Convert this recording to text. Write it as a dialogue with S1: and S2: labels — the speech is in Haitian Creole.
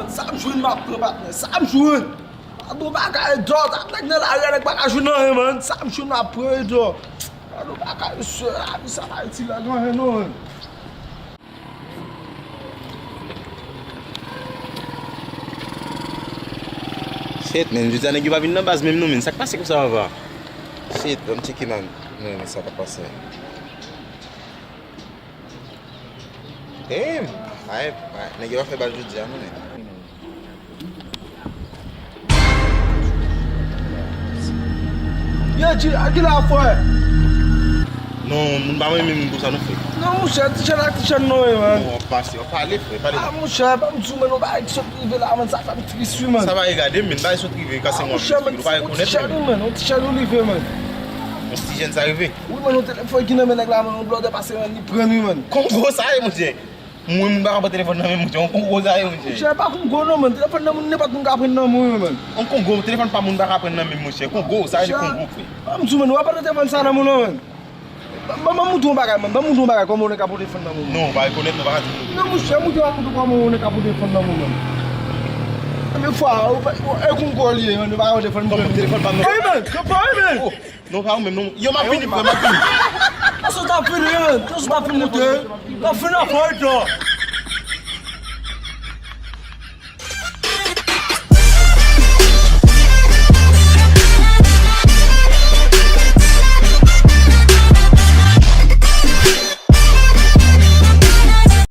S1: Samsung map batne Samsung adu bakal do tak nak lari nak bakal sunah man Samsung map do adu bakal bisa sila no no
S2: Shit man, je dis à nèg va venir dans base même nous men, ça passe comme ça va. Shit, on check man. Non, mais ça va passer. Damn. Ay, nèg va faire base jeudi non.
S1: Ya tu aqui lá foi
S2: Non, mon ba même pour ça nous fait.
S1: non mon cher tu là tu non man
S2: On passe, on parler frère, parler.
S1: ah mon cher pas me zoom no ba que tu là man ça va me triste man
S2: Ça va regarder men, ba so triver casser moi.
S1: mon cher man
S2: Tu vas reconnaître.
S1: on te cher livré man
S2: On si jeune ça arrivé.
S1: oui man on téléphone qui n'a mais là man on bloc de passer man ni prendre man
S2: Congo ça mon cher. Moi mon ba téléphone dans même mon Congo ça mon cher.
S1: cher pas comme go non man téléphone na mon pas qu'on prendre non man
S2: On Congo téléphone pas mon ba prendre dans même mon cher. Congo ça c'est Congo frère.
S1: am zoom man wa pas téléphone ça na mon man ba mouton bagay man ba mouton bagay comme on est capable de faire dans mon
S2: Non, on va reconnaître on va dire.
S1: non mon cher mouton comme on est capable de faire dans mon man mais fois e qu'on collier on va de faire mon téléphone pas hey man que pas man
S2: Non, pas même non. Yo m'a fini vraiment fini.
S1: ça t'a fini man ça t'a fini moteur t'as fini à faire toi